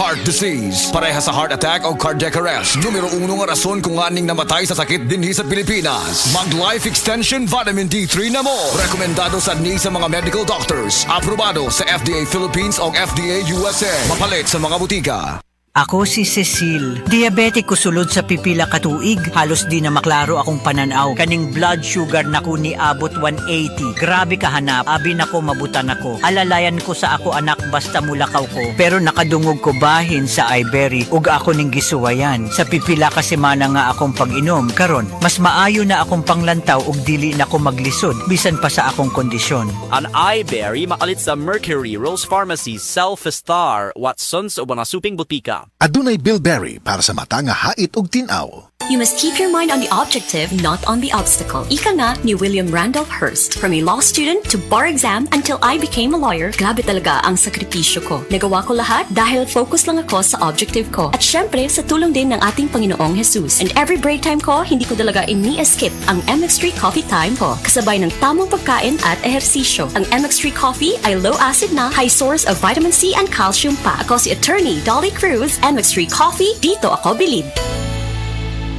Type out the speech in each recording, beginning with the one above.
heart disease. Pareha sa heart attack o cardiac arrest. Numero 1 nga rason kung aning namatay sa sakit dinhi sa Pilipinas. Mag-Life Extension Vitamin D3 na mo. Rekomendado sa ni sa mga medical doctors. Aprobado sa FDA Philippines o FDA USA. Mapalit sa mga butika. Ako si Cecil. Diabetic ko sulod sa pipila katuig. Halos di na maklaro akong pananaw. Kaning blood sugar nako ni abot 180. Grabe kahanap. Abi nako mabutan ako. Alalayan ko sa ako anak basta mulakaw ko. Pero nakadungog ko bahin sa iBerry ug ako ning gisuwayan. Sa pipila ka semana nga akong pag-inom. Karon, mas maayo na akong panglantaw ug dili na ko maglisod bisan pa sa akong kondisyon. Ang iBerry makalit sa Mercury, Rose Pharmacy, Self-Star, Watsons o mga suping butika. Adunay Bilberry para sa mata nga hait ug tin-aw. You must keep your mind on the objective, not on the obstacle. Ika nga ni William Randolph Hearst. From a law student to bar exam until I became a lawyer, grabe talaga ang sakripisyo ko. Nagawa ko lahat dahil focus lang ako sa objective ko. At syempre, sa tulong din ng ating Panginoong Jesus. And every break time ko, hindi ko talaga ini-skip ang MX3 coffee time ko. Kasabay ng tamang pagkain at ehersisyo. Ang MX3 coffee ay low acid na, high source of vitamin C and calcium pa. Ako si Attorney Dolly Cruz, MX3 coffee, dito ako bilib.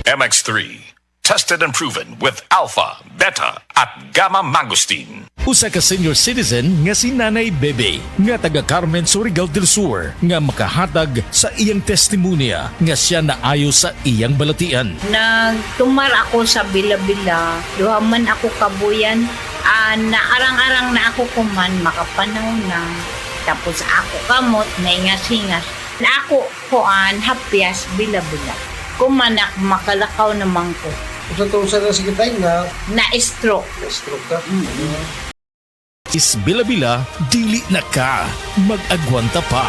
MX3, tested and proven with alpha, beta, at gamma mangosteen. Usa ka senior citizen nga si Nanay Bebe nga taga Carmen Surigao del Sur nga makahatag sa iyang testimonya nga siya naayo sa iyang balatian. Nagtumar ako sa bila-bila, duha man ako kabuyan, naarang-arang na ako kuman, makapanaw na, tapos ako kamot, naingas-hingas, na ako kuan, hapyas, bila-bila. Kumanak, makalakaw naman ko. Kung sa sikitay nga, Na-stroke. stroke ka. Is bila-bila, dili na ka, mag-agwanta pa.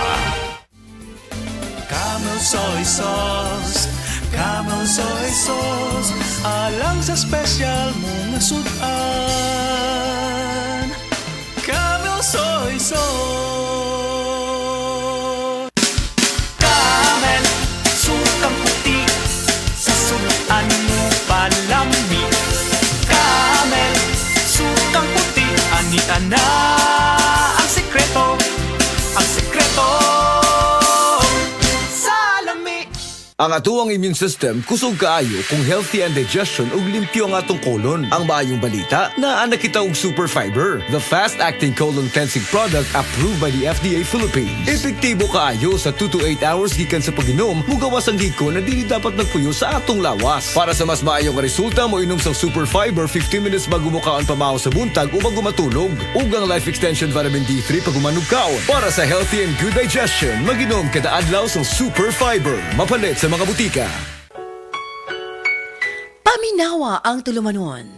Camel soy sauce, Camel soy sauce, alang sa special mong sudan. Camel soy sauce. Camel, sukang puti, sa sudan mo palami. Camel, sukang puti, anita na ang sekreto, ang sekreto. Ang atuang immune system kusog kaayo kung healthy ang digestion ug limpyo ang atong colon. Ang maayong balita na anak kita og super fiber, the fast-acting colon cleansing product approved by the FDA Philippines. Epektibo kaayo sa 2 to 8 hours gikan sa pag-inom, mugawas ang giko na dili dapat nagpuyo sa atong lawas. Para sa mas maayong resulta mo inom sang super fiber 15 minutes bago mo kaon pamahaw sa buntag o bago matulog. Ug ang Life Extension Vitamin D3 pag umanog kaon. Para sa healthy and good digestion, mag-inom kada adlaw sang super fiber. Mapalit sa mga butika. Paminawa ang tulumanon.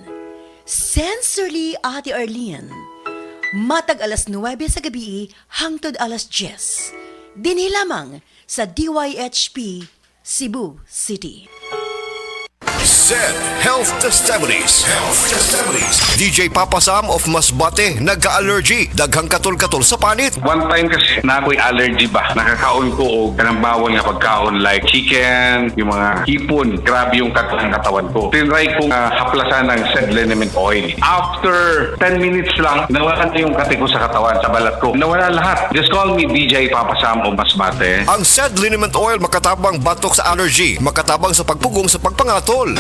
Sensorly Ate Arlene. Matag alas 9 sa gabi hangtod alas 10. Dinhi lamang sa DYHP Cebu City. Said Health Testimonies. DJ Papa Sam of Masbate nagka-allergy, daghang katol-katol sa panit. One time kasi na ako'y allergy ba, nakakaon ko o kanang bawal nga pagkaon like chicken, yung mga hipon, grabe yung katawan ko. Tinry kong haplasan ng said liniment oil. After 10 minutes lang, nawala na yung kati ko sa katawan, sa balat ko. Nawala lahat. Just call me DJ Papa Sam of Masbate. Ang said liniment oil makatabang batok sa allergy, makatabang sa pagpugong sa pagpangatol.